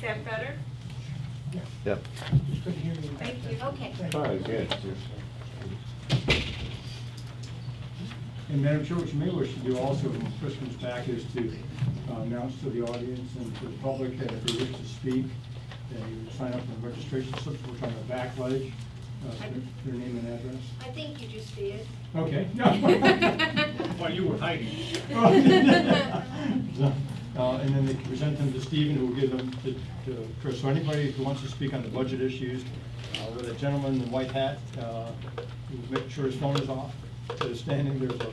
that better? Yep. Thank you. Okay. Fine, good. And Madam Chair, what you may wish to do also when Chris comes back is to announce to the audience and to the public that if they wish to speak, they sign up for the registration slips, which on the back ledge, their name and address. I think you just did. Okay. While you were hiding. And then they can present them to Stephen, who will give them to Chris. So anybody who wants to speak on the budget issues, with a gentleman in the white hat, who's making sure his phone is off, instead of standing, there's a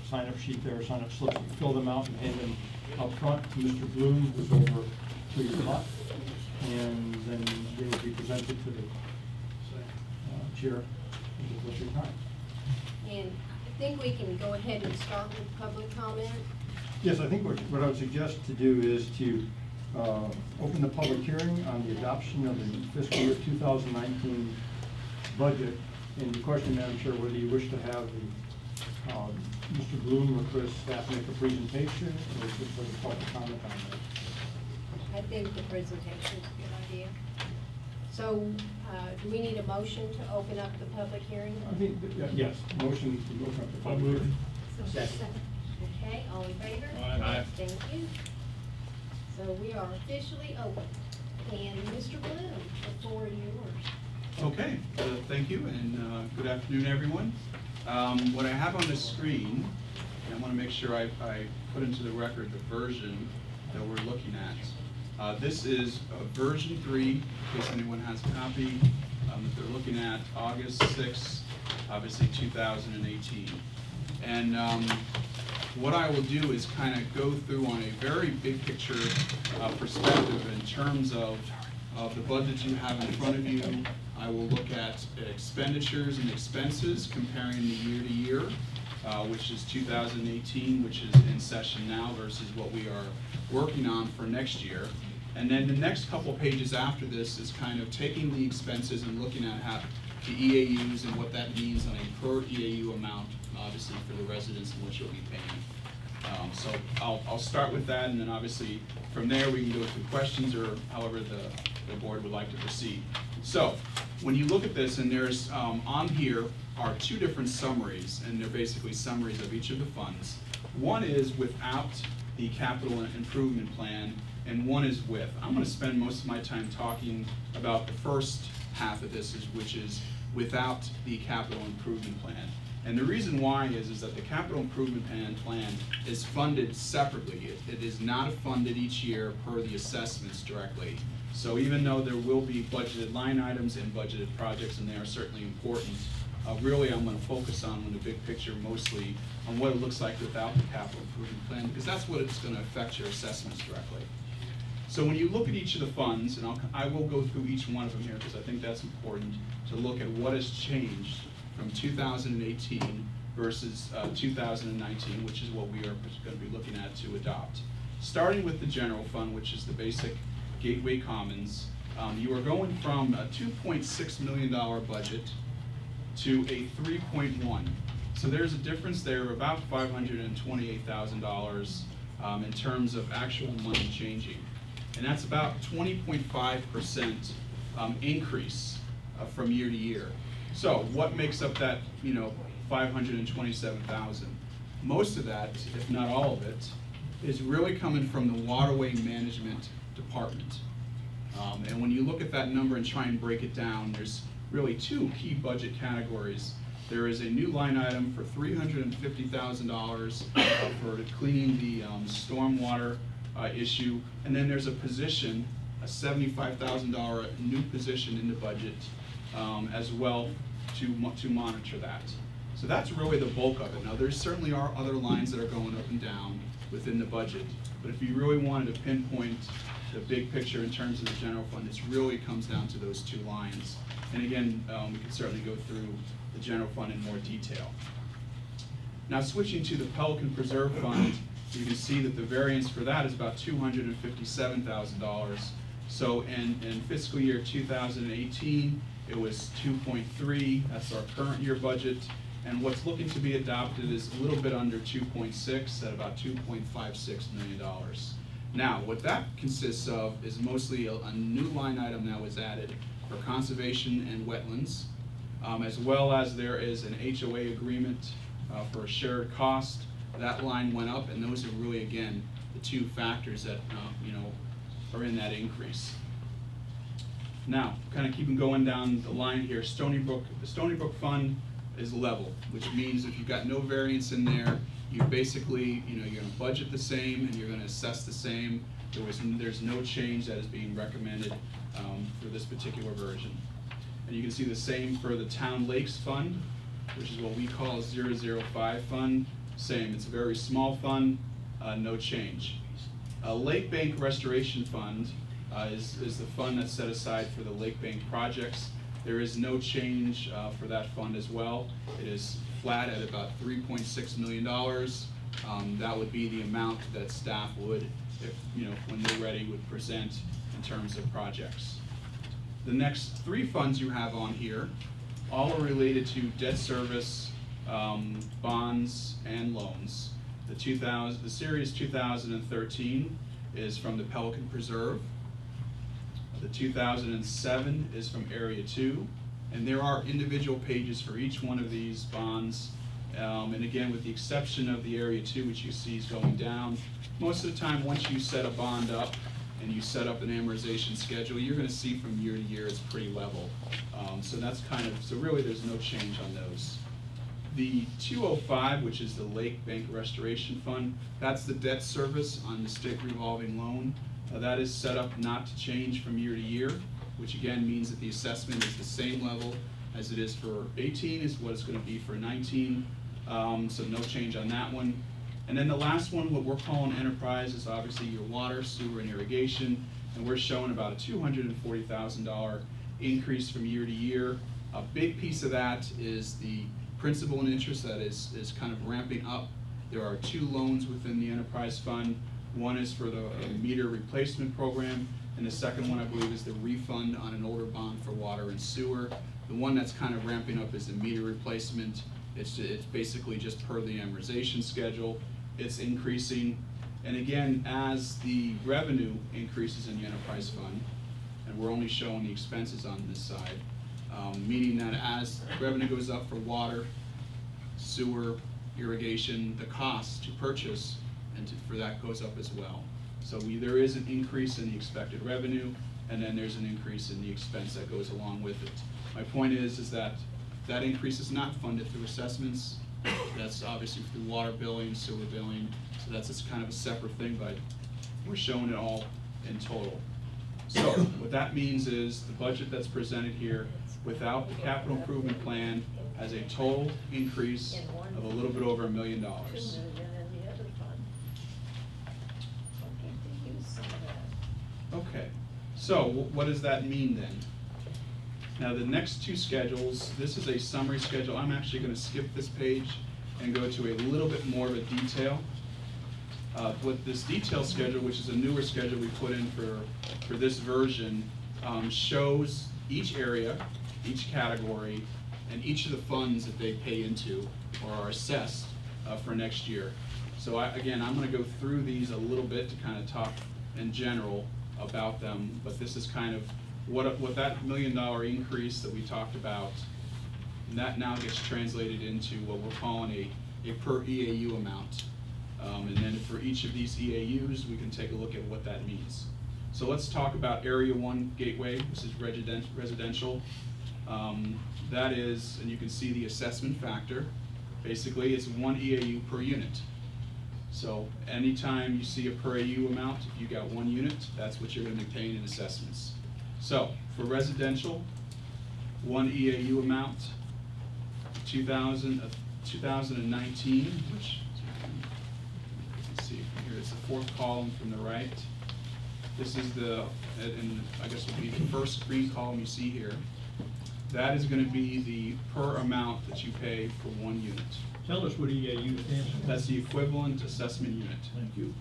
sign-up sheet there, sign-up slips. You fill them out and hand them up front to Mr. Bloom, who's over to your left. And then they will be presented to the chair with your time. And I think we can go ahead and start with public comment. Yes, I think what I would suggest to do is to open the public hearing on the adoption of the fiscal year 2019 budget. And the question, Madam Chair, whether you wish to have Mr. Bloom or Chris staff make a presentation, or just for the public comment on that. I think the presentation is a good idea. So, do we need a motion to open up the public hearing? I think, yes, motion to open up the public hearing. Okay, all in favor? Aye. Thank you. So we are officially open. And Mr. Bloom, the floor is yours. Okay, thank you, and good afternoon, everyone. What I have on the screen, and I want to make sure I put into the record the version that we're looking at. This is version 3, in case anyone has a copy, that they're looking at August 6th, obviously 2018. And what I will do is kind of go through on a very big picture perspective in terms of the budget you have in front of you. I will look at expenditures and expenses comparing the year to year, which is 2018, which is in session now, versus what we are working on for next year. And then the next couple pages after this is kind of taking the expenses and looking at how the EAUs and what that means on a per EAU amount, obviously for the residents in which you'll be paying. So I'll start with that, and then obviously from there we can go to questions or however the board would like to proceed. So when you look at this, and there's on here are 2 different summaries, and they're basically summaries of each of the funds. One is without the capital improvement plan, and one is with. I'm going to spend most of my time talking about the first half of this, which is without the capital improvement plan. And the reason why is that the capital improvement plan is funded separately. It is not funded each year per the assessments directly. So even though there will be budgeted line items and budgeted projects, and they are certainly important, really I'm going to focus on the big picture mostly on what it looks like without the capital improvement plan, because that's what it's going to affect your assessments directly. So when you look at each of the funds, and I will go through each one of them here because I think that's important to look at what has changed from 2018 versus 2019, which is what we are going to be looking at to adopt. Starting with the general fund, which is the basic Gateway Commons, you are going from a $2.6 million budget to a 3.1. So there's a difference there of about $528,000 in terms of actual money changing. And that's about 20.5% increase from year to year. So what makes up that, 527,000? Most of that, if not all of it, is really coming from the Waterway Management Department. And when you look at that number and try and break it down, there's really 2 key budget categories. There is a new line item for $350,000 for cleaning the stormwater issue, and then there's a position, a $75,000 new position in the budget as well to monitor that. So that's really the bulk of it. Now there certainly are other lines that are going up and down within the budget, but if you really wanted to pinpoint the big picture in terms of the general fund, it really comes down to those 2 lines. And again, we can certainly go through the general fund in more detail. Now switching to the Pelican Preserve Fund, you can see that the variance for that is about $257,000. So in fiscal year 2018, it was 2.3, that's our current year budget. And what's looking to be adopted is a little bit under 2.6 at about $2.56 million. Now, what that consists of is mostly a new line item now is added for conservation and wetlands, as well as there is an HOA agreement for a shared cost. That line went up, and those are really, again, the two factors that, are in that increase. Now, kind of keeping going down the line here, the Stony Brook Fund is level, which means if you've got no variance in there, you basically, you're gonna budget the same and you're gonna assess the same. There's no change that is being recommended for this particular version. And you can see the same for the Town Lakes Fund, which is what we call a 005 fund. Same, it's a very small fund, no change. Lake Bank Restoration Fund is the fund that's set aside for the Lake Bank projects. There is no change for that fund as well. It is flat at about $3.6 million. That would be the amount that staff would, if when they're ready, would present in terms of projects. The next three funds you have on here all are related to debt service, bonds, and loans. The series 2013 is from the Pelican Preserve. The 2007 is from Area 2, and there are individual pages for each one of these bonds. And again, with the exception of the Area 2, which you see is going down, most of the time, once you set a bond up and you set up an amortization schedule, you're going to see from year to year it's pretty level. So really there's no change on those. The 205, which is the Lake Bank Restoration Fund, that's the debt service on the state revolving loan. That is set up not to change from year to year, which again means that the assessment is the same level as it is for 18 is what it's going to be for 19. So no change on that one. And then the last one, what we're calling enterprise, is obviously your water, sewer, and irrigation. And we're showing about a $240,000 increase from year to year. A big piece of that is the principal and interest that is kind of ramping up. There are two loans within the enterprise fund. One is for the meter replacement program, and the second one, I believe, is the refund on an older bond for water and sewer. The one that's kind of ramping up is the meter replacement. It's basically just per the amortization schedule. It's increasing, and again, as the revenue increases in the enterprise fund, and we're only showing the expenses on this side, meaning that as revenue goes up for water, sewer, irrigation, the cost to purchase for that goes up as well. So there is an increase in the expected revenue, and then there's an increase in the expense that goes along with it. My point is that that increase is not funded through assessments. That's obviously through water billing, sewer billing, so that's just kind of a separate thing, but we're showing it all in total. So what that means is the budget that's presented here without the capital improvement plan has a total increase of a little bit over $1 million. Okay, so what does that mean then? Now the next two schedules, this is a summary schedule. I'm actually going to skip this page and go to a little bit more of a detail. With this detail schedule, which is a newer schedule we put in for this version, shows each area, each category, and each of the funds that they pay into or are assessed for next year. So again, I'm going to go through these a little bit to kind of talk in general about them, but this is kind of what that $1 million increase that we talked about, and that now gets translated into what we're calling a per EAU amount. And then for each of these EAUs, we can take a look at what that means. So let's talk about Area 1 Gateway. This is residential. That is, and you can see the assessment factor. Basically, it's 1 EAU per unit. So anytime you see a per EAU amount, if you got 1 unit, that's what you're going to be paying in assessments. So for residential, 1 EAU amount, 2019, which let's see here, it's the fourth column from the right. This is and I guess would be the first green column you see here. That is going to be the per amount that you pay for 1 unit. Tell us what EAU stands for. That's the equivalent assessment unit. Thank you.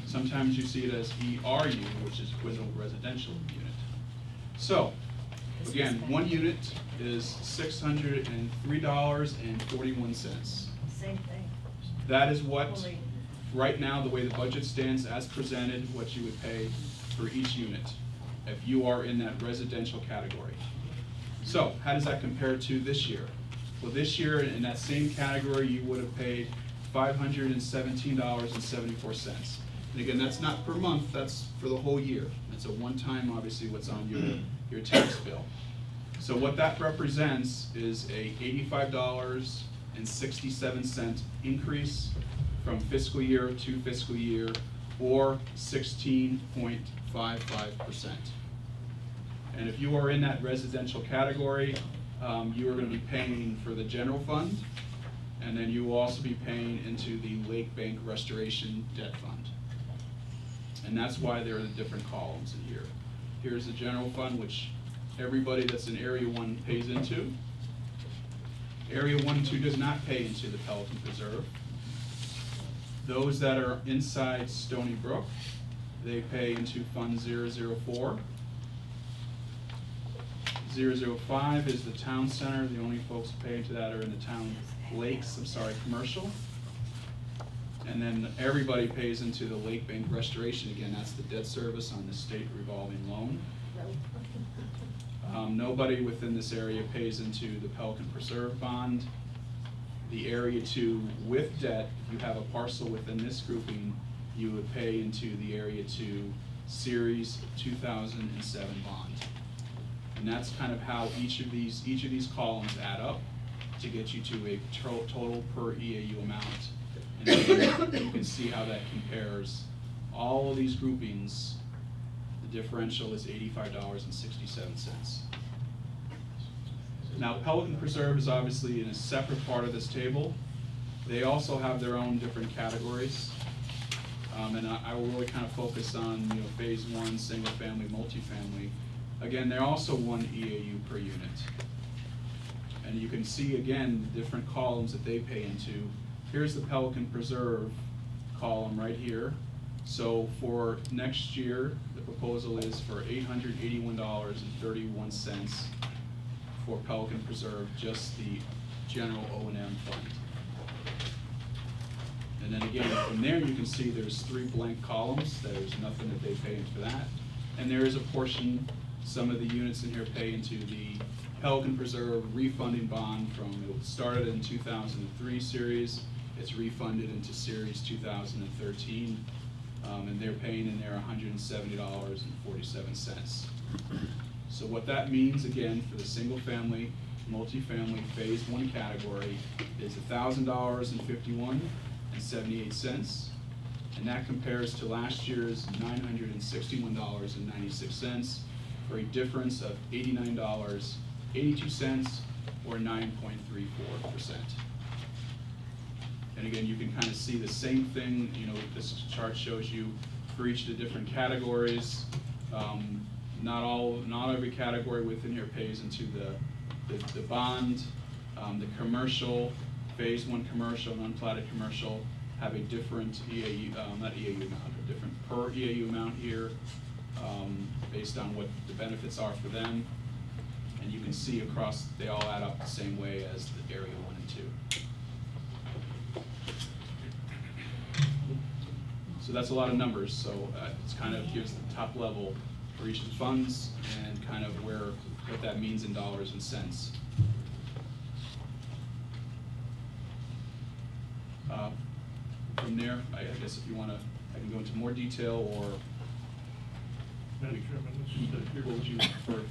Sometimes you see it as ERU, which is equivalent residential unit. So, again, 1 unit is $603.41. Same thing. That is what right now, the way the budget stands as presented, what you would pay for each unit if you are in that residential category. So how does that compare to this year? Well, this year, in that same category, you would have paid $517.74. And again, that's not per month, that's for the whole year. It's a one-time, obviously, what's on your tax bill. So what that represents is a $85.67 increase from fiscal year to fiscal year, or 16.55%. And if you are in that residential category, you are going to be paying for the general fund, and then you will also be paying into the Lake Bank Restoration Debt Fund. And that's why there are the different columns in here. Here's the general fund, which everybody that's in Area 1 pays into. Area 1 and 2 does not pay into the Pelican Preserve. Those that are inside Stony Brook, they pay into Fund 004. 005 is the town center. The only folks who pay into that are in the town lakes, commercial. And then everybody pays into the Lake Bank Restoration. Again, that's the debt service on the state revolving loan. Nobody within this area pays into the Pelican Preserve bond. The Area 2 with debt, if you have a parcel within this grouping, you would pay into the Area 2 Series 2007 bond. And that's kind of how each of these columns add up to get you to a total per EAU amount. And you can see how that compares. All of these groupings, the differential is $85.67. Now, Pelican Preserve is obviously in a separate part of this table. They also have their own different categories. And I will really kind of focus on, phase 1, single family, multifamily. Again, they're also 1 EAU per unit. And you can see, again, the different columns that they pay into. Here's the Pelican Preserve column right here. So for next year, the proposal is for $881.31 for Pelican Preserve, just the general O&M fund. And then again, from there you can see there's 3 blank columns. There's nothing that they pay into that. And there is a portion, some of the units in here pay into the Pelican Preserve refunding bond from, it started in 2003 series. It's refunded into series 2013. And they're paying in there $170.47. So what that means, again, for the single family, multifamily phase 1 category is $1,051.78. And that compares to last year's $961.96 for a difference of $89.82 or 9.34%. And again, you can kind of see the same thing, this chart shows you for each of the different categories. Not every category within here pays into the bond. The commercial, phase 1 commercial and unplatted commercial have a different EAU, not EAU amount, a different per EAU amount here, based on what the benefits are for them. And you can see across, they all add up the same way as the Area 1 and 2. So that's a lot of numbers, so it kind of gives the top level for each of the funds and kind of what that means in dollars and cents. From there, I guess if you want to, I can go into more detail, or Madam Chairman, what would you prefer?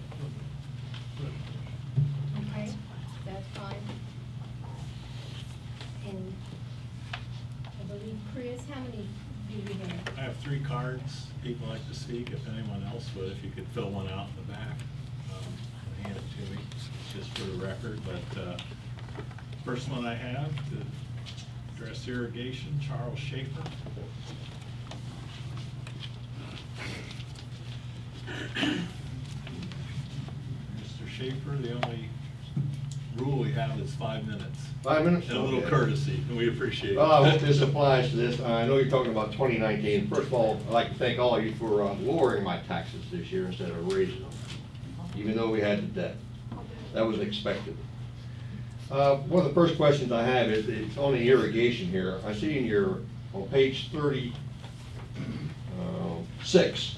Okay, that's fine. And I believe, Chris, how many do we have? I have 3 cards. People like to speak. If anyone else would, if you could fill one out in the back, and hand it to me, just for the record. But first one I have, the Dress Irrigation, Charles Schaefer. Mr. Schaefer, the only rule we have is 5 minutes. 5 minutes? And a little Okay. courtesy, and we appreciate it. Well, I hope this applies to this. I know you're talking about 2019. First of all, I'd like to thank all of you for lowering my taxes this year instead of raising them, even though we had the debt. That was expected. One of the first questions I have is, it's on the irrigation here. I see in your on page 36.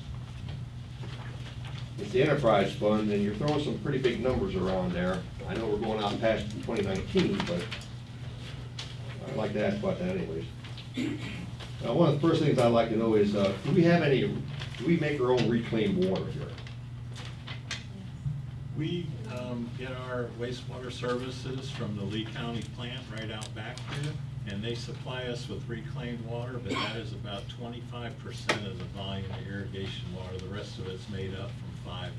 It's the enterprise fund, and you're throwing some pretty big numbers around there. I know we're going out past 2019, but I'd like to ask about that anyways. Now, one of the first things I'd like to know is, do we make our own reclaimed water here? We get our wastewater services from the Lee County plant right out back here, and they supply us with reclaimed water, but that is about 25% of the volume of irrigation water. The rest of it's made up from 5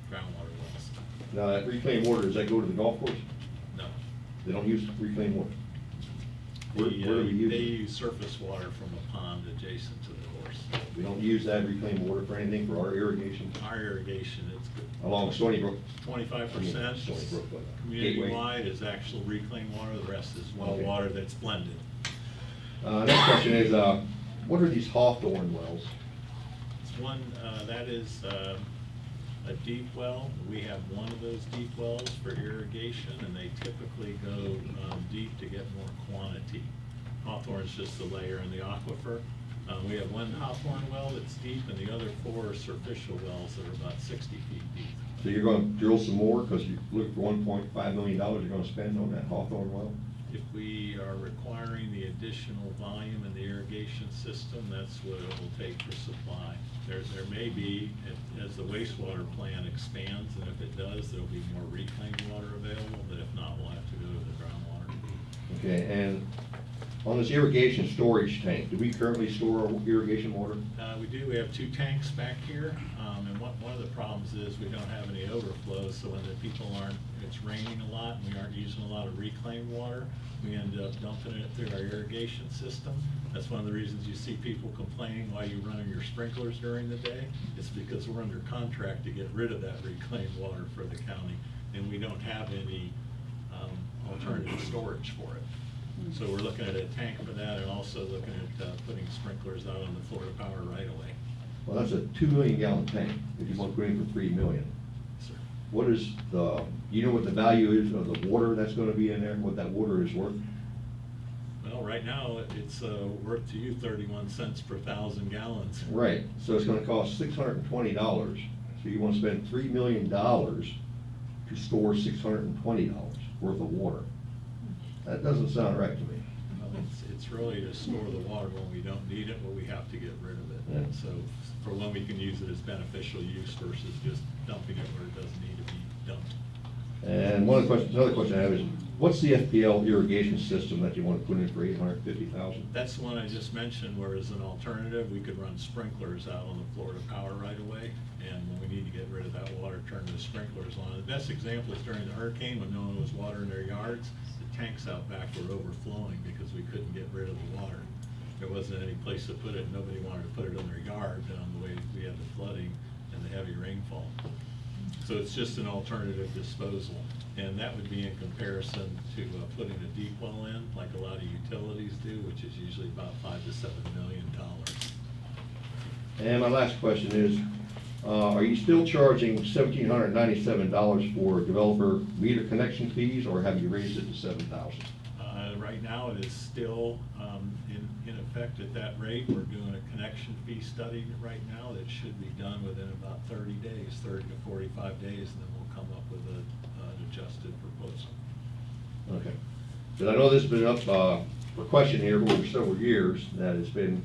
groundwater wells. Now, that reclaimed water, does that go to the golf course? No. They don't use reclaimed water? Where do we use They it? use surface water from a pond adjacent to the course. We don't use that reclaimed water for anything for our irrigation Our irrigation, it's along Stony Brook? 25%. Stony Brook, but Community-wide is actual reclaimed water, the rest is well Okay. water that's blended. Next question is, what are these Hawthorne wells? It's one, that is a deep well. We have one of those deep wells for irrigation, and they typically go deep to get more quantity. Hawthorne's just a layer in the aquifer. We have one Hawthorne well that's deep, and the other 4 are superficial wells that are about 60 feet deep. So you're gonna drill some more, because you look for $1.5 million you're gonna spend on that Hawthorne well? If we are requiring the additional volume in the irrigation system, that's what it will take for supply. There may be, as the wastewater plant expands, and if it does, there'll be more reclaimed water available, but if not, we'll have to go to the groundwater. Okay, and on this irrigation storage tank, do we currently store our irrigation water? We do, we have 2 tanks back here, and one of the problems is we don't have any overflow, so when the people it's raining a lot, and we aren't using a lot of reclaimed water, we end up dumping it through our irrigation system. That's one of the reasons you see people complaining why you're running your sprinklers during the day. It's because we're under contract to get rid of that reclaimed water for the county, and we don't have any alternative storage for it. So we're looking at a tank for that, and also looking at putting sprinklers out on the Florida Power right away. Well, that's a 2 million gallon tank, if you want to put in for 3 million. Sir. What is you know what the value is of the water that's gonna be in there, what that water is worth? Well, right now, it's worth to you 31 cents per 1,000 gallons. Right, so it's gonna cost $620, so you wanna spend $3 million to store $620 worth of water. That doesn't sound right to me. Well, it's really to store the water when we don't need it, but we have to get rid of it. Yeah. And so for when we can use it as beneficial use versus just dumping it where it doesn't need to be dumped. And another question I have is, what's the FPL irrigation system that you want to put in for $850,000? That's the one I just mentioned, where as an alternative, we could run sprinklers out on the Florida Power right away. And when we need to get rid of that water, turn the sprinklers on. The best example is during the hurricane when no one was watering their yards. The tanks out back were overflowing because we couldn't get rid of the water. There wasn't any place to put it. Nobody wanted to put it in their yard down the way we had the flooding and the heavy rainfall. So it's just an alternative disposal. And that would be in comparison to putting a deep well in, like a lot of utilities do, which is usually about $5 to $7 million. And my last question is, are you still charging $1,797 for developer meter connection fees, or have you raised it to $7,000? Right now, it is still in effect at that rate. We're doing a connection fee study right now that should be done within about 30 days, 30 to 45 days, and then we'll come up with an adjusted proposal. Okay. Because I know this has been up for question here over several years, that it's been,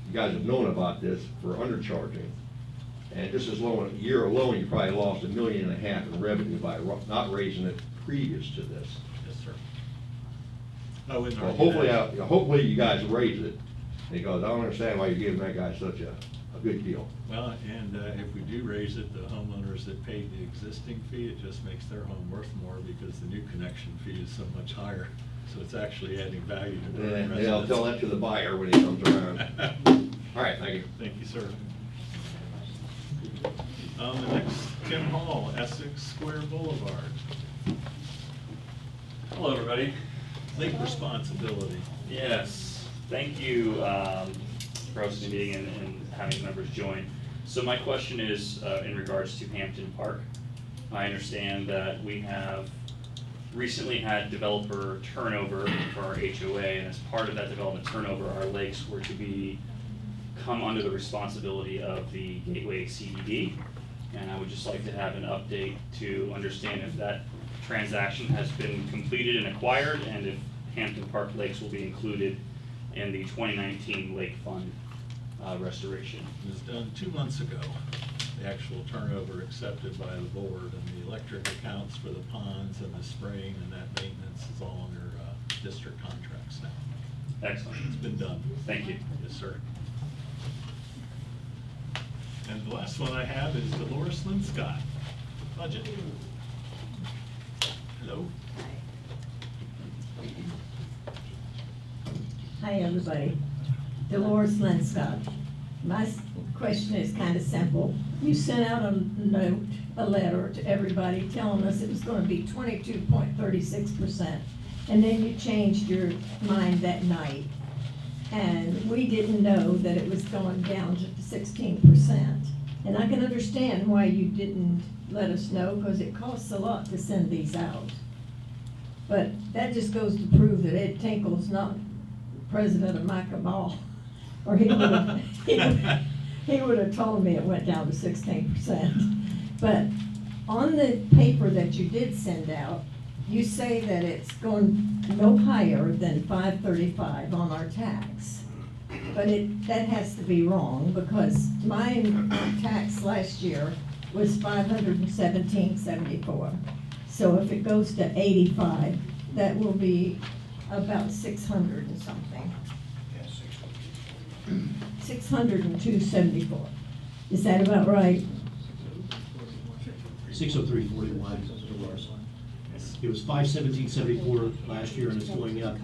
you guys have known about this for undercharging. And just as long, a year alone, you probably lost $1.5 million in revenue by not raising it previous to this. Yes, sir. I wouldn't Well, argue that. hopefully you guys raise it, because I don't understand why you're giving that guy such a good deal. Well, and if we do raise it, the homeowners that paid the existing fee, it just makes their home worth more because the new connection fee is so much higher. So it's actually adding value to the And residents. I'll tell that to the buyer when he comes around. All right, thank you. Thank you, sir. The next, Tim Hall, Essex Square Boulevard. Hello, everybody. Lake responsibility. Yes, thank you for hosting the meeting and having members join. So my question is in regards to Hampton Park. I understand that we have recently had developer turnover for our HOA, and as part of that development turnover, our lakes were to come under the responsibility of the Gateway CDD. And I would just like to have an update to understand if that transaction has been completed and acquired, and if Hampton Park Lakes will be included in the 2019 Lake Fund restoration. It was done 2 months ago, the actual turnover accepted by the board, and the electric accounts for the ponds and the spraying and that maintenance is all under district contracts now. Excellent. It's been done. Thank you. Yes, sir. And the last one I have is Dolores Linscott, budget. Hello? Hi, everybody. Dolores Linscott. My question is kind of simple. You sent out a letter to everybody telling us it was gonna be 22.36%, and then you changed your mind that night. And we didn't know that it was going down to 16%. And I can understand why you didn't let us know, because it costs a lot to send these out. But that just goes to prove that Ed Tinkle's not president of my cabal, or he would have told me it went down to 16%. But on the paper that you did send out, you say that it's going no higher than 535 on our tax. But that has to be wrong, because my tax last year was 517.74. So if it goes to 85, that will be about 600 and something. 602.74. Is that about right? 603.41, Dolores. It was 517.74 last year, and it's going up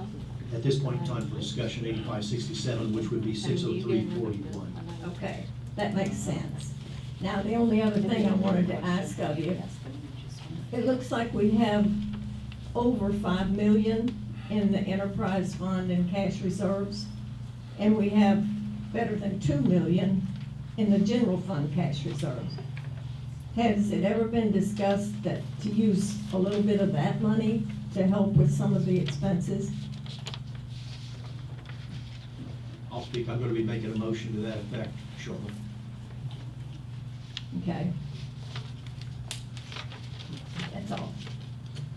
at this point in time for discussion 85.67, which would be 603.41. Okay, that makes sense. Now, the only other thing I wanted to ask of you, it looks like we have over 5 million in the enterprise fund and cash reserves, and we have better than 2 million in the general fund cash reserves. Has it ever been discussed that to use a little bit of that money to help with some of the expenses? I'll speak, I'm going to be making a motion to that effect shortly. Okay. That's all.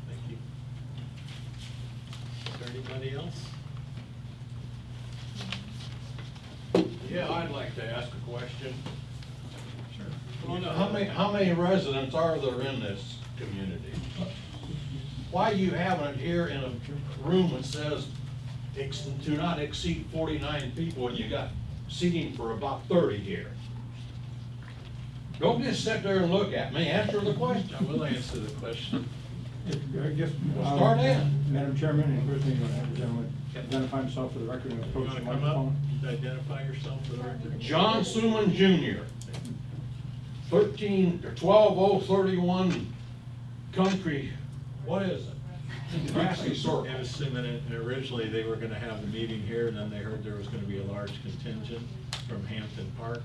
Thank you. Is there anybody else? Yeah, I'd like to ask a question. Sure. How many residents are there in this community? Why you having it here in a room that says to not exceed 49 people, and you got seating for about 30 here? Don't just sit there and look at me, answer the question. I will answer the question. I guess, Well, start in. Madam Chairman, and first thing, you want to have the gentleman identify himself for the record and You approach want the to come microphone. up, identify yourself for the record? John Suman Jr., 12031 Country, what is it? Grassy Circle. It was Suman, and originally they were gonna have the meeting here, and then they heard there was gonna be a large contingent from Hampton Park.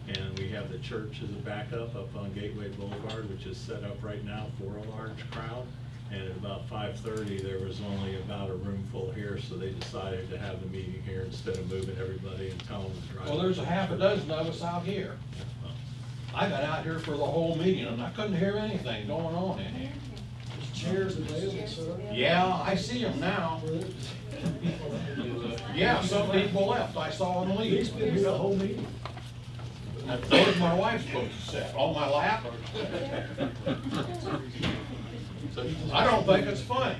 And we have the church as a backup up on Gateway Boulevard, which is set up right now for a large crowd. And at about 5:30, there was only about a room full here, so they decided to have the meeting here instead of moving everybody and telling them to drive. Well, there's a half a dozen of us out here. I got out here for the whole meeting, and I couldn't hear anything going on in here. Chairs available, sir? Yeah, I see them now. Yeah, some people left, I saw them leave. He's been here the whole meeting. Where's my wife supposed to sit, on my lap? I don't think it's funny.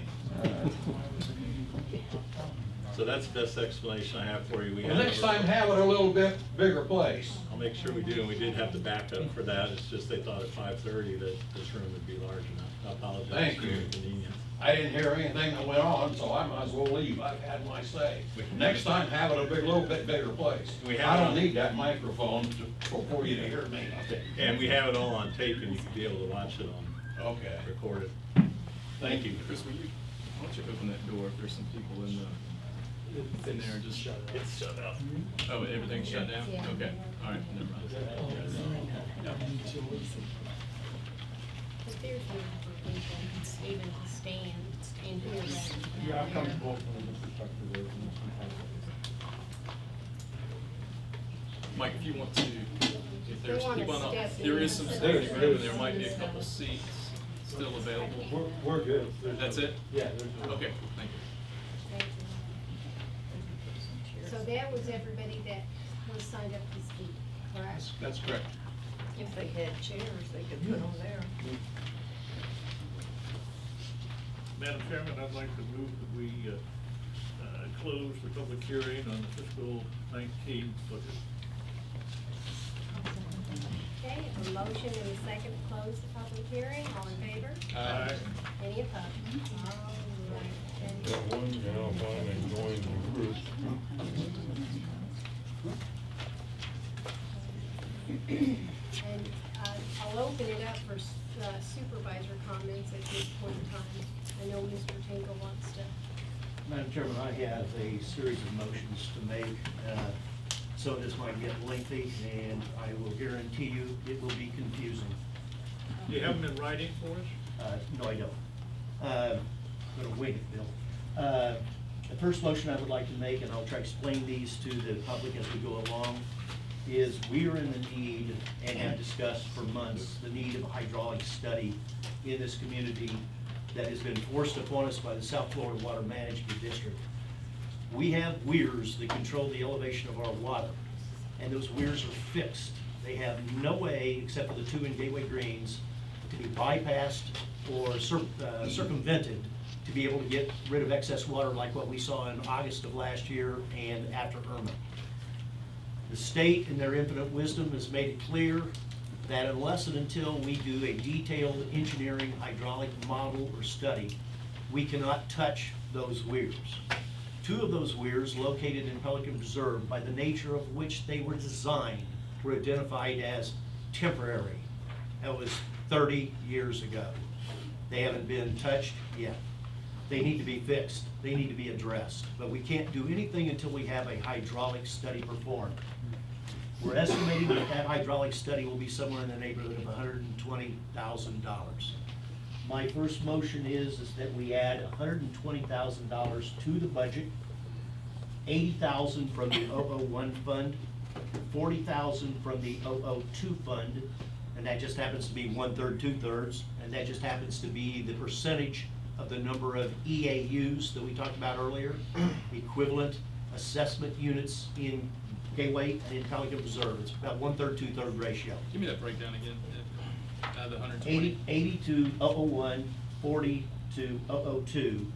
So that's the best explanation I have for you. We Well, had next over- time have it a little bit bigger place. I'll make sure we do, and we did have the backup for that. It's just they thought at 5:30 that this room would be large enough. I apologize Thank for you. the inconvenience. I didn't hear anything that went on, so I might as well leave. I've had my say. Next time, have it a little bit bigger place. We have- I don't need that microphone for you to hear me. And we have it all on tape, and you can be able to watch it on Okay, recorded. thank you. Chris, why don't you open that door if there's some people in there and just shut it It's shut up. Oh, everything's shut down? Yeah. Okay, all right, never mind. But there's one. people, even to stand here rather than Yeah, I'm down there. comfortable from the perspective of this. Mike, if you want to, if there's wanna people, step there in is some and sit standing there. room, and there might be a couple seats still available. We're good. That's it? Yeah. there's no- Okay, thank you. Thank you. So that was everybody that was signed up to speak, correct? That's correct. If they had chairs, they could put them there. Madam Chairman, I'd like to move that we close the public hearing on the fiscal 19 budget. Okay, a motion and a second to close the public hearing, all in favor? Aye. Any opposed? All right. And- Got one gal finally joined the group. And I'll open it up for supervisor comments at this point in time. I know Mr. Tingle wants to. Madam Chairman, I have a series of motions to make. So this might get lengthy, and I will guarantee you it will be confusing. Do you have them in writing for us? No, I don't. I'm gonna wing it, Bill. The first motion I would like to make, and I'll try to explain these to the public as we go along, is we are in the need, and have discussed for months, the need of a hydraulic study in this community that has been forced upon us by the South Florida Water Management District. We have weirs that control the elevation of our water, and those weirs are fixed. They have no way, except for the two in Gateway Greens, to be bypassed or circumvented to be able to get rid of excess water like what we saw in August of last year and after Irma. The state, in their infinite wisdom, has made it clear that unless and until we do a detailed engineering hydraulic model or study, we cannot touch those weirs. Two of those weirs located in Pelican Preserve, by the nature of which they were designed, were identified as temporary. That was 30 years ago. They haven't been touched yet. They need to be fixed. They need to be addressed. But we can't do anything until we have a hydraulic study performed. We're estimating that that hydraulic study will be somewhere in the neighborhood of $120,000. My first motion is that we add $120,000 to the budget, $80,000 from the 001 fund, $40,000 from the 002 fund, and that just happens to be 1/3, 2/3, and that just happens to be the percentage of the number of EAUs that we talked about earlier, equivalent assessment units in Gateway and in Pelican Preserve. It's about 1/3, 2/3 ratio. Give me that breakdown again, out of the 120. 80 to 001, 40 to 002.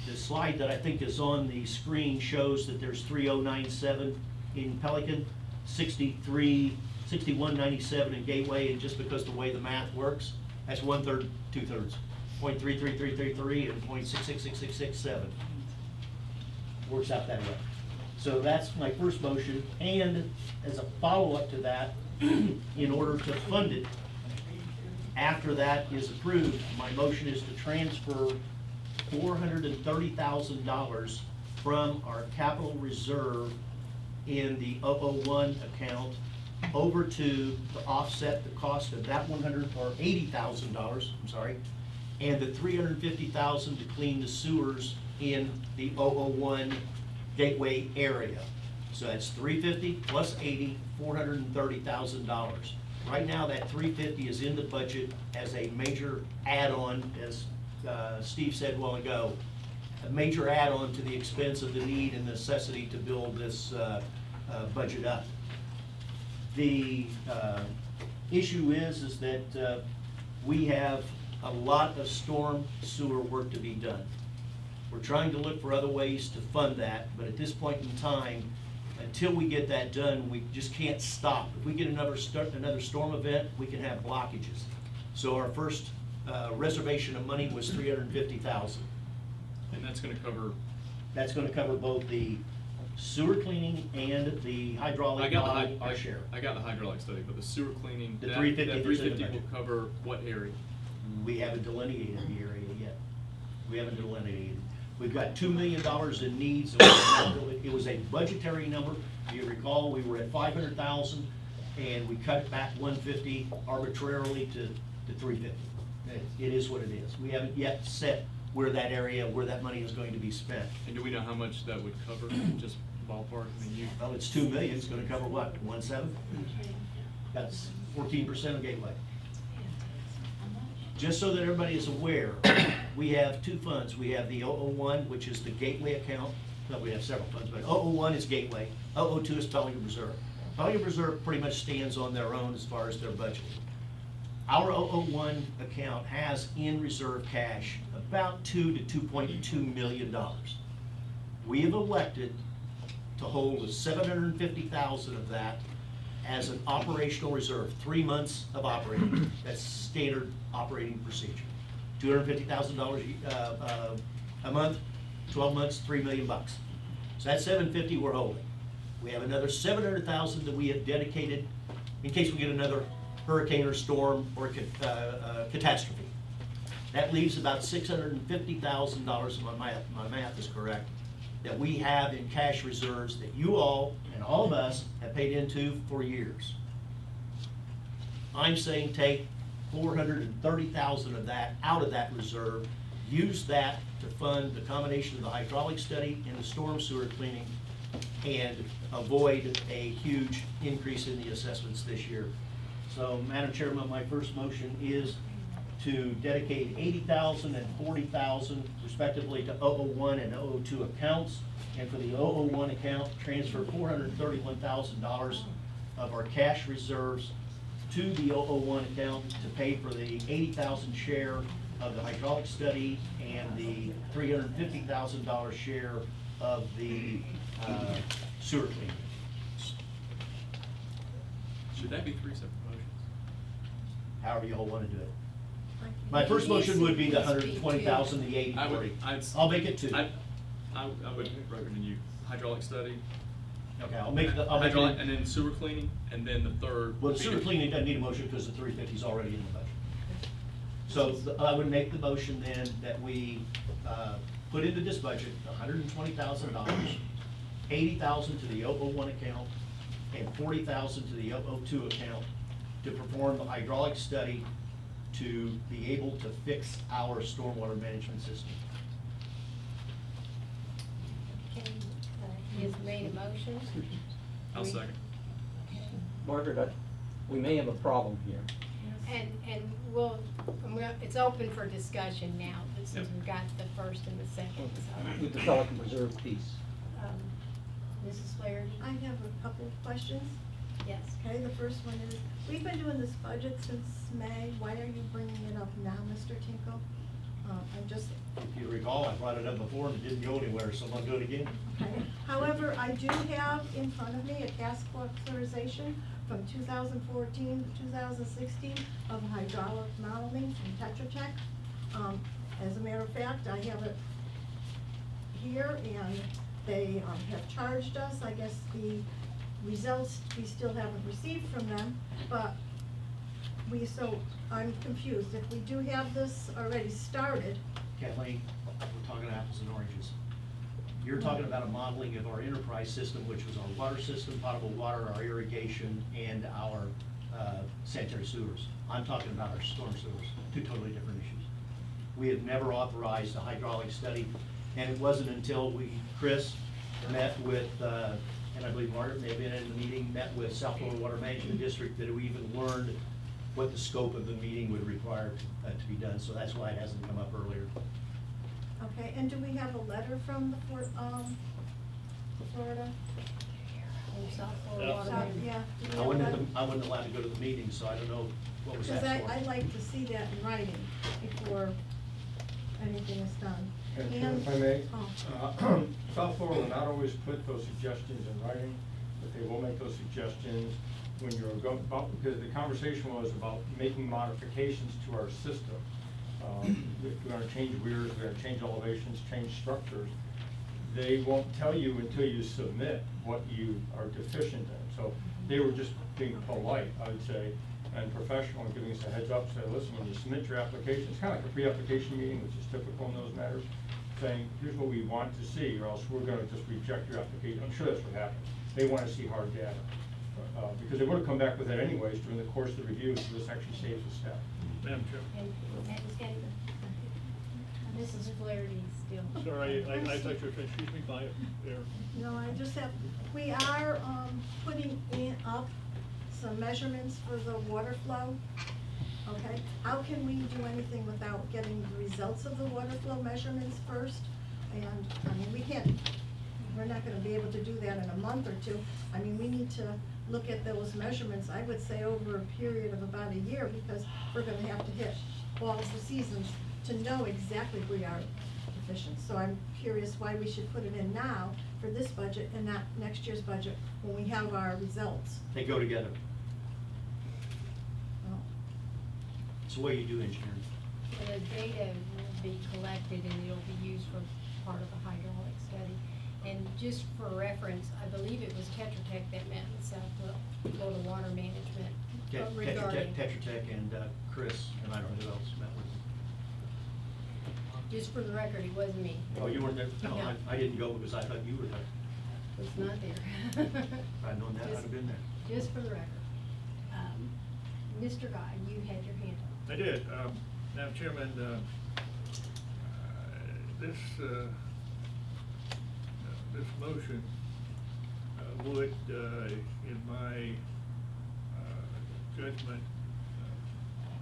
The slide that I think is on the screen shows that there's 3097 in Pelican, 6197 in Gateway, and just because the way the math works, that's 1/3, 2/3. 0.33333 and 0.666667. Works out that way. So that's my first motion, and as a follow-up to that, in order to fund it, after that is approved, my motion is to transfer $430,000 from our capital reserve in the 001 account over to offset the cost of that $80,000, I'm sorry, and the $350,000 to clean the sewers in the 001 Gateway area. So that's $350 plus $80, $430,000. Right now, that $350 is in the budget as a major add-on, as Steve said a while ago, a major add-on to the expense of the need and necessity to build this budget up. The issue is that we have a lot of storm sewer work to be done. We're trying to look for other ways to fund that, but at this point in time, until we get that done, we just can't stop. If we get another storm event, we can have blockages. So our first reservation of money was $350,000. And that's gonna cover, That's gonna cover both the sewer cleaning and the hydraulic model, our share. I got the hydraulic study, but the sewer cleaning, The that $350 that is in the 350 will budget. cover what area? We haven't delineated the area yet. We haven't delineated. We've got $2 million in needs. It was a budgetary number. If you recall, we were at 500,000 and we cut back 150 arbitrarily to 350. It is what it is. We haven't yet set where that area, where that money is going to be spent. And do we know how much that would cover, just ballpark? I mean, Well, it's 2 million, it's gonna cover what, 1/7? That's 14% of Gateway. Just so that everybody is aware, we have two funds. We have the 001, which is the Gateway account. No, we have several funds, but 001 is Gateway, 002 is Pelican Reserve. Pelican Reserve pretty much stands on their own as far as their budget. Our 001 account has in reserve cash about $2 to $2.2 million. We have elected to hold $750,000 of that as an operational reserve, 3 months of operating. That's standard operating procedure. $250,000 a month, 12 months, $3 million. So that's $750 we're holding. We have another $700,000 that we have dedicated in case we get another hurricane or storm or catastrophe. That leaves about $650,000, if my math is correct, that we have in cash reserves that you all and all of us have paid into for years. I'm saying take $430,000 of that out of that reserve, use that to fund the combination of the hydraulic study and the storm sewer cleaning, and avoid a huge increase in the assessments this year. So, Madam Chairman, my first motion is to dedicate $80,000 and $40,000 respectively to 001 and 002 accounts, and for the 001 account, transfer $431,000 of our cash reserves to the 001 account to pay for the $80,000 share of the hydraulic study and the $350,000 share of the sewer cleaning. should that be 3 separate motions? However you all want to do it. My first motion would be the 120,000, the 80, I would- 40. I'd- I'll make it two. I would recommend you hydraulic study. Okay, I'll make the, Hydraulic, and then sewer cleaning, and then the third. Well, would the be sewer cleaning doesn't need a motion because the 350 is already in the budget. So I would make the motion then that we put into this budget $120,000, 80,000 to the 001 account, and 40,000 to the 002 account to perform the hydraulic study to be able to fix our stormwater management system. Okay, he has made a motion. I'll second. Margaret, we may have a problem here. And it's open for discussion now, since we've got the first and the second, With the so. Pelican Reserve piece. Mrs. Flaherty? I have a couple of questions. Yes. Okay, the first one is, we've been doing this budget since May. Why are you bringing it up now, Mr. Tinkle? I'm just, If you recall, I brought it up before and it didn't go anywhere, so I'll do it again. okay. However, I do have in front of me a task authorization from 2014 to 2016 of hydraulic modeling from Tetra Tech. As a matter of fact, I have it here, and they have charged us. I guess the results we still haven't received from them, but so I'm confused. If we do have this already started, Kathleen, we're talking apples and oranges. You're talking about a modeling of our enterprise system, which was our water system, potable water, our irrigation, and our sanitary sewers. I'm talking about our storm sewers, two totally different issues. We have never authorized a hydraulic study, and it wasn't until Chris met with, and I believe Margaret may have been in the meeting, met with South Florida Water Management District, that we even learned what the scope of the meeting would require to be done, so that's why it hasn't come up earlier. okay, and do we have a letter from the Florida? South Florida Water South- Management. Yeah. do we I have wasn't, that? I wasn't allowed to go to the meeting, so I don't know what was asked Because for. I'd like to see that in writing before anything is done. And And- if I may, oh. South Florida will not always put those suggestions in writing, but they will make those suggestions when you're because the conversation was about making modifications to our system. If we're gonna change weirs, we're gonna change elevations, change structures, they won't tell you until you submit what you are deficient in. So they were just being polite, I would say, and professional, and giving us a heads up, say, listen, when you submit your application, it's kind of like a pre-application meeting, which is typical in those matters, saying, here's what we want to see, or else we're gonna just reject your application. I'm sure that's what happened. They wanna see hard data. Because they would have come back with that anyways during the course of the review, so this actually saves a step. Madam Chairman. And Mrs. Flaherty still. Sorry, I thought you were saying, excuse me, by there. No, I just have, we are, putting up some measurements for the water flow. Okay, how can we do anything without getting the results of the water flow measurements first? And, I mean, we're not gonna be able to do that in a month or two. I mean, we need to look at those measurements, I would say over a period of about a year, because we're gonna have to hit all the seasons to know exactly if we are efficient. So I'm curious why we should put it in now for this budget and not next year's budget when we have our results. They go together. Well, It's the way you do engineering. The data will be collected and it'll be used for part of the hydraulic study. And just for reference, I believe it was Tetra Tech that met with South Florida Water Management regarding. Tetra Tech and Chris, and I don't know who else met with them. Just for the record, it wasn't me. Oh, you weren't there? No, No. I didn't go because I thought you were there. Was not there. If I'd known that, I'd have been there. Just for the record. Mr. Guy, you had your hand up. I did. Madam Chairman, this motion would, in my judgment,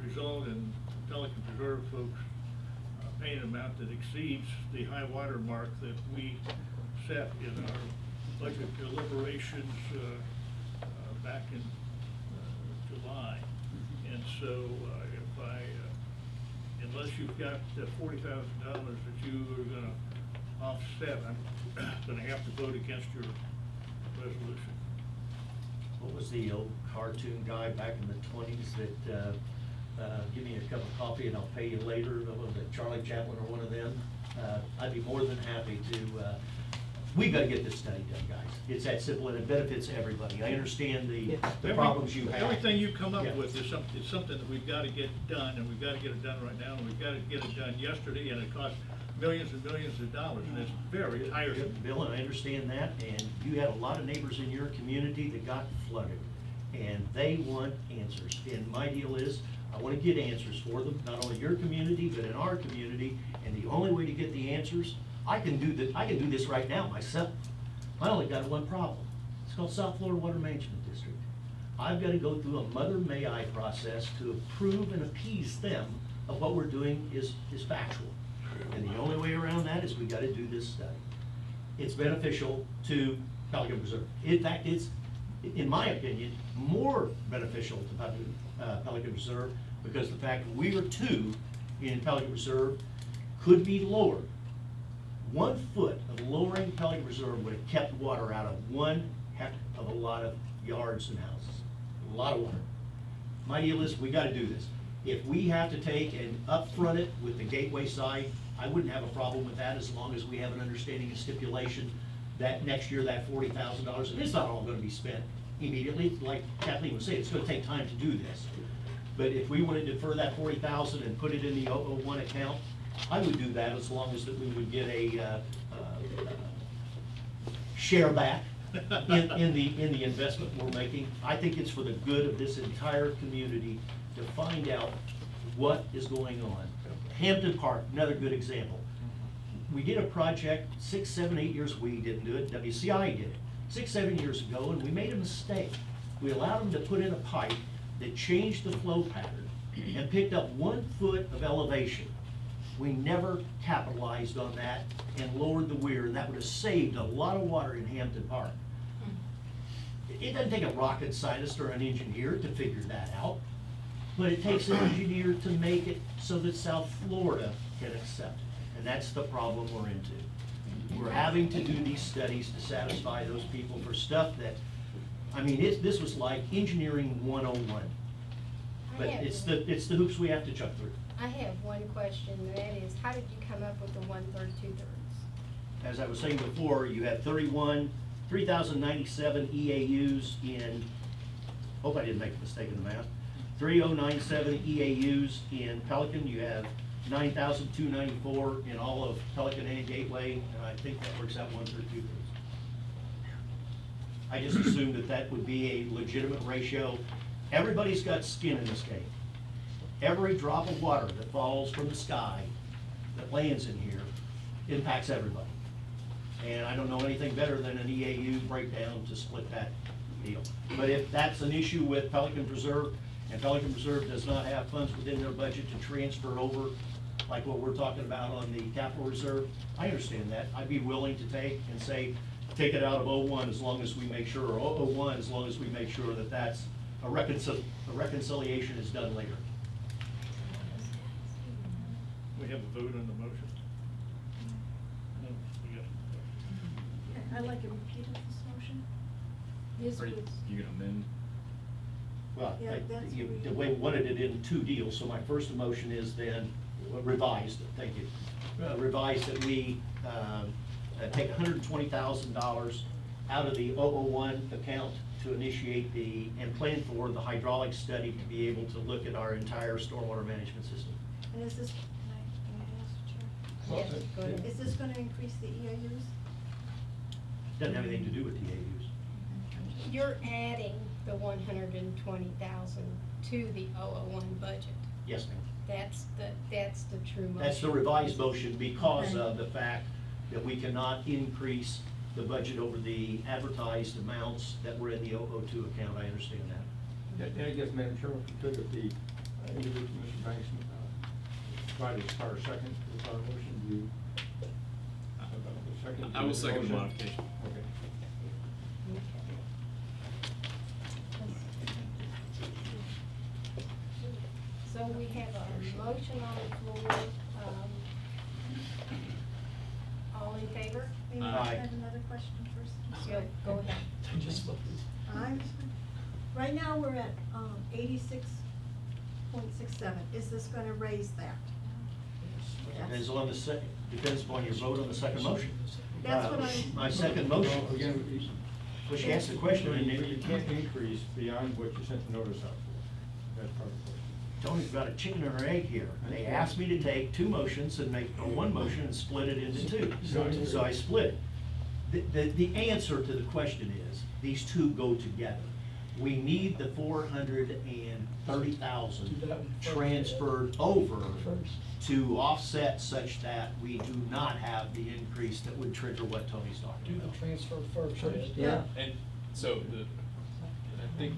result in Pelican Preserve folks paying an amount that exceeds the high water mark that we set in our budget deliberations back in July. And so unless you've got $40,000 that you are gonna offset, I'm gonna have to vote against your resolution. What was the old cartoon guy back in the 20s that, give me a cup of coffee and I'll pay you later? What was it, Charlie Chaplin or one of them? I'd be more than happy to, we gotta get this study done, guys. It's that simple and it benefits everybody. I understand the problems you have. Everything you come up Yeah. with is something that we've gotta get done, and we've gotta get it done right now, and we've gotta get it done yesterday, and it costs millions and millions of dollars, and it's very tiresome. Bill, and I understand that, and you had a lot of neighbors in your community that got flooded, and they want answers. And my deal is, I wanna get answers for them, not only your community, but in our community, and the only way to get the answers, I can do this right now myself. I only got one problem. It's called South Florida Water Management District. I've gotta go through a mother may I process to approve and appease them of what we're doing is factual. And the only way around that is we gotta do this study. It's beneficial to Pelican Reserve. In fact, it's, in my opinion, more beneficial to Pelican Reserve because the fact we are two in Pelican Reserve could be lowered. 1 foot of lowering Pelican Reserve would have kept water out of one heck of a lot of yards and houses. A lot of water. My deal is, we gotta do this. If we have to take and upfront it with the gateway side, I wouldn't have a problem with that as long as we have an understanding and stipulation that next year that $40,000, and it's not all gonna be spent immediately, like Kathleen was saying, it's gonna take time to do this. But if we wanted to defer that $40,000 and put it in the 001 account, I would do that as long as that we would get a share back in the investment we're making. I think it's for the good of this entire community to find out what is going on. Hampton Park, another good example. We did a project 6, 7, 8 years, we didn't do it, WCI did it, 6, 7 years ago, and we made a mistake. We allowed them to put in a pipe that changed the flow pattern and picked up 1 foot of elevation. We never capitalized on that and lowered the weir, and that would have saved a lot of water in Hampton Park. It doesn't take a rocket scientist or an engineer to figure that out, but it takes an engineer to make it so that South Florida can accept it, and that's the problem we're into. We're having to do these studies to satisfy those people for stuff that, I mean, this was like engineering 101. But it's the hoops we have to jump through. I have one question, and that is, how did you come up with the 1/3, 2/3? As I was saying before, you have 3,097 EAUs in, hope I didn't make a mistake in the math, 3,097 EAUs in Pelican. You have 9,294 in all of Pelican and Gateway, and I think that works out 1/3, 2/3. I just assumed that would be a legitimate ratio. Everybody's got skin in this game. every drop of water that falls from the sky, that lands in here, impacts everybody. And I don't know anything better than an EAU breakdown to split that deal. But if that's an issue with Pelican Preserve, and Pelican Preserve does not have funds within their budget to transfer over, like what we're talking about on the capital reserve, I understand that. I'd be willing to take and say, take it out of 01 as long as we make sure, or 01 as long as we make sure that that's a reconciliation is done later. We have a vote on the motion? No, we got- I'd like a repeat of this motion. This Are was, you gonna amend? Well, Yeah, that's the what way we wanted it in two deals, so my first motion is then revised, thank you. Revised that we take $120,000 out of the 001 account to initiate and plan for the hydraulic study to be able to look at our entire stormwater management system. And is this, can I ask the chair? yes, go ahead. Is this gonna increase the EIUs? Doesn't have anything to do with the AUs. You're adding the 120,000 to the 001 budget. Yes, ma'am. That's the true motion. That's the revised motion because Okay. of the fact that we cannot increase the budget over the advertised amounts that were in the 002 account. I understand that. And I guess, Madam Chairman, if you could, if the individual, Mr. Banks, provided a prior second to the prior motion, do you? have a second to I will second the motion? modification. Okay. So we have a motion on the floor. All in favor? Amy, I Aye. have another question first. Go ahead. Right now, we're at 86.67. Is this gonna raise that? Depends on depends upon your vote on the second motion. That's what I'm- My second motion, Well, again, well, she asked the question, and you can't then increase beyond what you sent the notice out for. That's part of the question. Tony's got a chicken or egg here. They asked me to take two motions and make one motion and split it into two. So I split it. The answer to the question is, these two go together. We need the 430,000 transferred over to offset such that we do not have the increase that would trigger what Tony's talking Do the about. transfer first. Yeah. And so I think.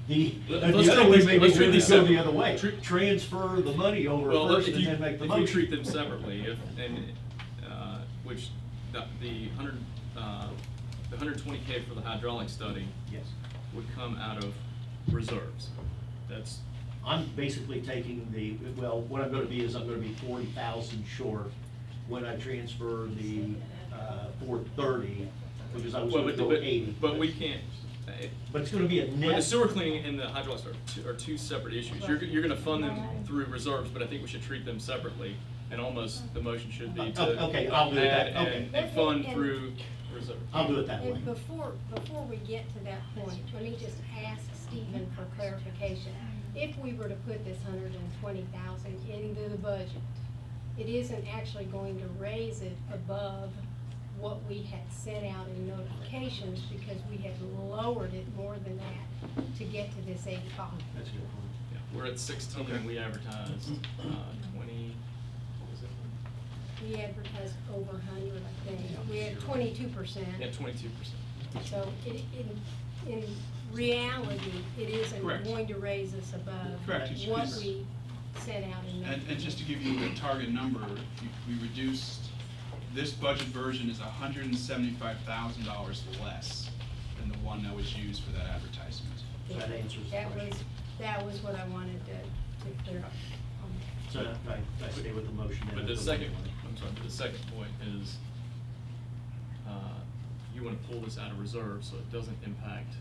The Let's other treat way, these- maybe let's we treat could these go the separate. other way. Treat- Transfer the money over Well, first if and you, then make the if motion. you treat them separately, which the 120K for the hydraulic study Yes. would come out of reserves. That's, I'm basically taking what I'm gonna be is I'm gonna be 40,000 short when I transfer the 430, because I was well, gonna but, go 80. but we can't. But it's gonna be a But the net. sewer cleaning and the hydraulic are two separate issues. You're gonna fund them through reserves, but I think we should treat them separately, and almost the motion should be to Okay, I'll do that. add Okay. and fund through reserve. I'll do it that way. And before we get to that point, let me just ask Stephen for clarification. If we were to put this 120,000 into the budget, it isn't actually going to raise it above what we had sent out in notifications, because we had lowered it more than that to get to this 85. That's a good point. Yeah, we're at 16 and we advertised 20, what was it? We advertised over 100, I think. We had 22%. Yeah, 22%. So in reality, it isn't Correct. going to raise us above Correct. what we sent out in And just to give you a target number, we reduced, this budget version is $175,000 less than the one that was used for that advertisement. That answers the question. That was what I wanted to clear up. So I stay with the motion. But the second point is, you wanna pull this out of reserve so it doesn't impact.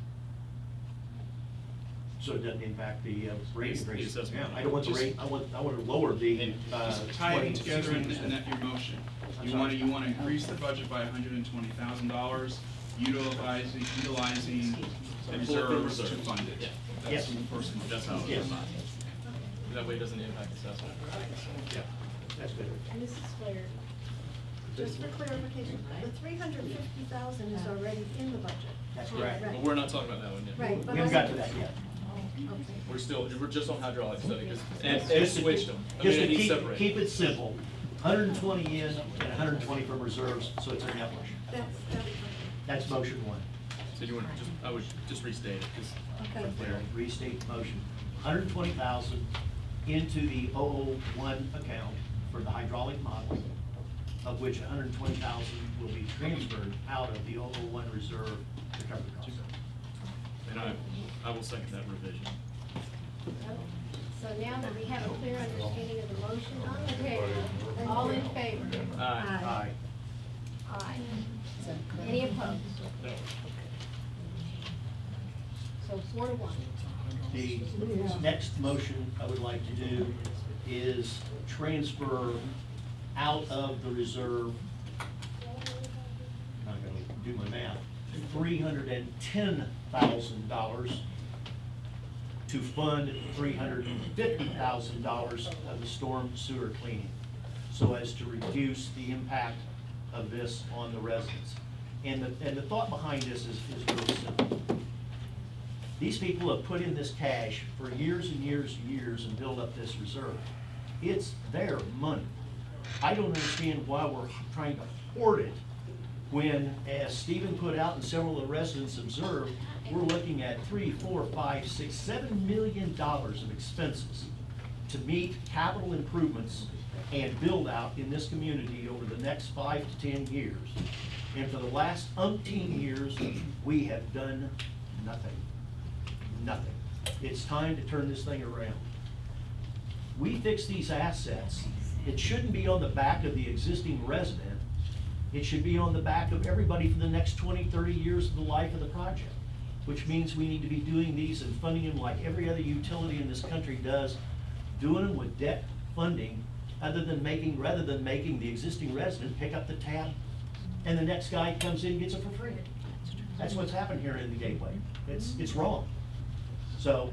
So it doesn't impact the rate The increase. assessment. Yeah, I don't want the Just- rate, I want to lower the, Just tie 20 it to together in 16%. that your motion. I'm You sorry. wanna increase the budget by $120,0and, utilizing And pull it from reserves to reserves. fund it. Yeah. Yes. That's the first one. That's how it's Yes. done. That way it doesn't impact assessment. Yeah, that's good. Mrs. Flair, Just for clarification, the 350,000 is already in the budget. That's correct. Right. But we're not talking about that one yet. Right, but We haven't I- got to that yet. We're just on hydraulic study, cause Just Ed to switched keep- them. I Just mean, to he's keep, separated. keep it simple, 120 in and 120 from reserves, so it's a net wash. That's, That's motion one. So you want, I would just restate it, cause okay. There, restate the motion. 120,000 into the 001 account for the hydraulic model, of which 120,000 will be transferred out of the 001 reserve to cover the cost. and I will second that revision. So now that we have a clear understanding of the motion on the table, all in favor? Aye. Aye. Any opposed? So 4-1. The next motion I would like to do is transfer out of the reserve, I'm not gonna do my math, $310,000 to fund $350,000 of the storm sewer cleaning, so as to reduce the impact of this on the residents. And the thought behind this is really simple. These people have put in this cash for years and years and years and built up this reserve. It's their money. I don't understand why we're trying to hoard it when, as Stephen put out and several of the residents observed, we're looking at $3, $4, $5, $6, $7 million of expenses to meet capital improvements and build out in this community over the next 5 to 10 years. And for the last umpteen years, we have done nothing. Nothing. It's time to turn this thing around. We fix these assets. It shouldn't be on the back of the existing resident. It should be on the back of everybody for the next 20, 30 years of the life of the project, which means we need to be doing these and funding them like every other utility in this country does, doing them with debt funding, rather than making the existing resident pick up the tab and the next guy comes in and gets it for free. That's what's happened here in the Gateway. It's wrong. So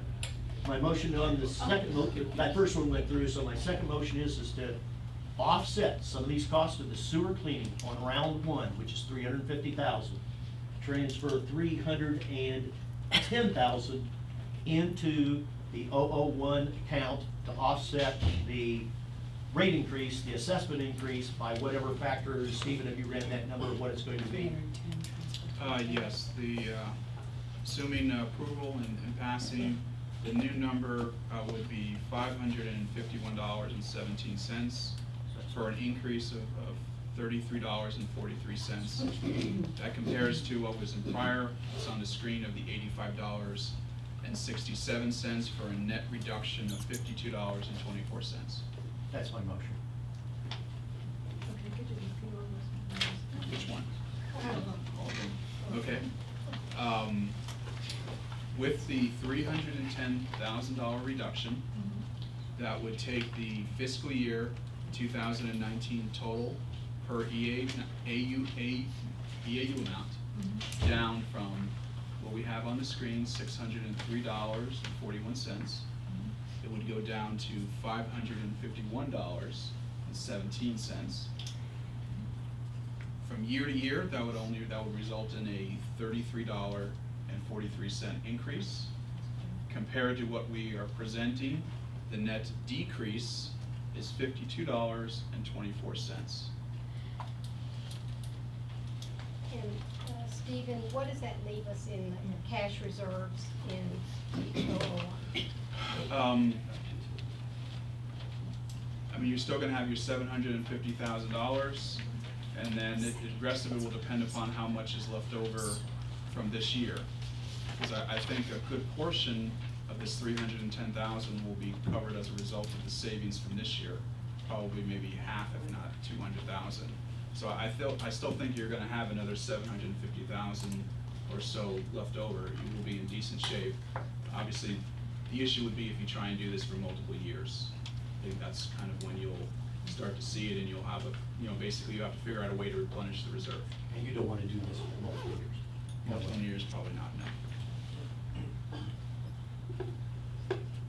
my motion on the second, that first one went through, so my second motion is to offset some of these costs of the sewer cleaning on round one, which is $350,000. Transfer $310,000 into the 001 account to offset the rate increase, the assessment increase by whatever factor. Stephen, have you ran that number of what it's going to be? Yes, assuming approval and passing, the new number would be $551.17 for an increase of $33.43. That compares to what was in prior, it's on the screen, of the $85.67 for a net reduction of $52.24. That's my motion. Which one? All of them. Okay. With the $310,000 reduction, that would take the fiscal year 2019 total per EAU amount down from what we have on the screen, $603.41. It would go down to $551.17. From year to year, that would result in a $33.43 increase. Compared to what we are presenting, the net decrease is $52.24. And Stephen, what does that leave us in the cash reserves in the 001? I mean, you're still gonna have your $750,000, and then the rest of it will depend upon how much is left over from this year. Because I think a good portion of this $310,000 will be covered as a result of the savings from this year, probably maybe half, if not $200,000. So I still think you're gonna have another $750,000 or so left over. You will be in decent shape. Obviously, the issue would be if you try and do this for multiple years. I think that's kind of when you'll start to see it, and you'll have basically you have to figure out a way to replenish the reserve. And you don't want to do this for multiple years. Multiple years, probably not, no.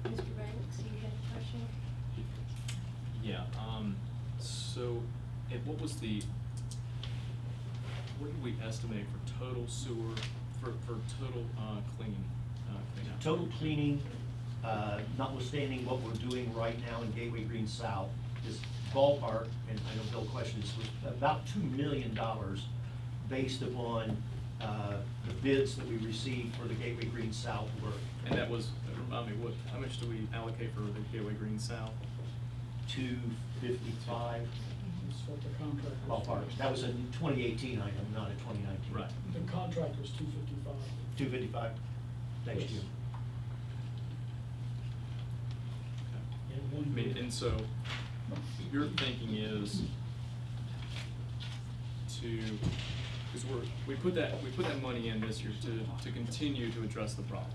Mr. Banks, you had a question? Yeah, so, what did we estimate for total sewer, for total cleaning? Total cleaning notwithstanding what we're doing right now in Gateway Green South, is ballpark, and I know Bill questioned this, was about $2 million based upon the bids that we received for the Gateway Green South work. And that was, remind me, how much do we allocate for the Gateway Green South? 255 That's what the contract was. ballpark. That was a 2018 item, not a 2019. Right. The contract was 255. 255 next year. And I one mean, bid. and so, your thinking is to, because we put that money in this year to continue to address the problem.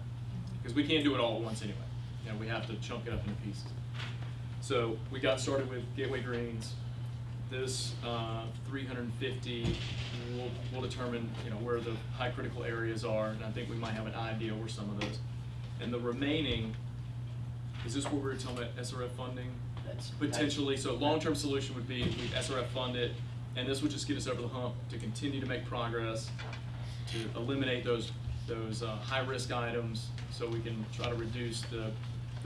Because we can't do it all at once anyway. You know, we have to chunk it up into pieces. So we got started with Gateway Greens. This 350 will determine, you know, where the high critical areas are, and I think we might have an idea where some of those. And the remaining, is this where we were talking about SRF funding? Potentially, so long-term solution would be we SRF fund it, and this would just get us over the hump to continue to make progress, to eliminate those high-risk items, so we can try to reduce the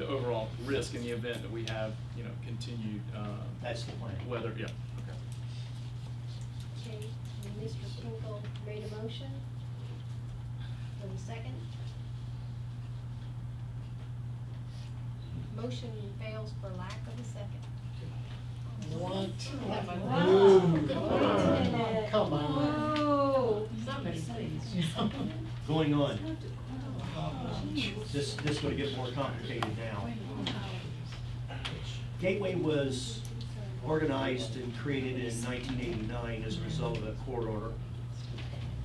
overall risk in the event that we have, you know, continued That's the plan. weather, yeah. Okay, and Mr. Kinkle made a motion. For the second. Motion fails for lack of a second. What? What? Come on. Oh. Going on. This is going to get more complicated now. Gateway was organized and created in 1989 as a result of a court order.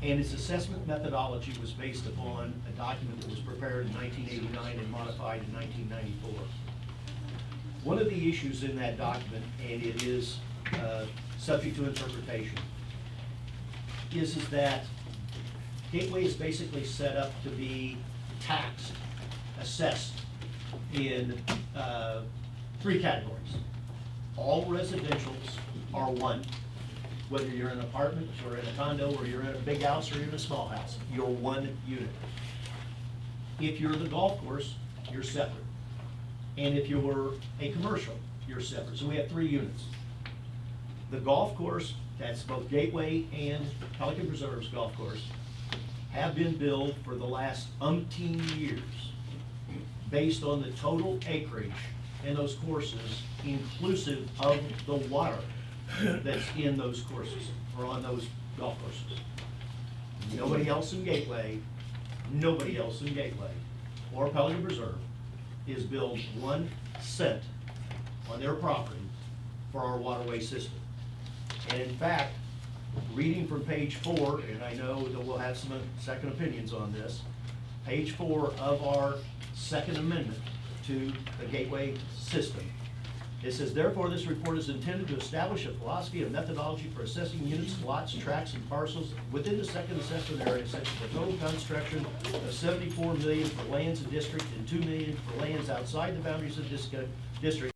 And its assessment methodology was based upon a document that was prepared in 1989 and modified in 1994. One of the issues in that document, and it is subject to interpretation, is that Gateway is basically set up to be taxed, assessed in 3 categories. All residentials are one, whether you're in an apartment, or in a condo, or you're in a big house, or you're in a small house, you're one unit. If you're the golf course, you're separate. And if you were a commercial, you're separate. So we have 3 units. The golf course, that's both Gateway and Pelican Preserves Golf Course, have been billed for the last umpteen years based on the total acreage in those courses, inclusive of the water that's in those courses, or on those golf courses. Nobody else in Gateway, or Pelican Preserve is billed 1 cent on their property for our waterway system. And in fact, reading from page 4, and I know that we'll have some second opinions on this, page 4 of our second amendment to the Gateway system. It says, therefore, this report is intended to establish a philosophy and methodology for assessing units, lots, tracts, and parcels within the second assessment area, such as the total construction of $74 million for lands in district and $2 million for lands outside the boundaries of district,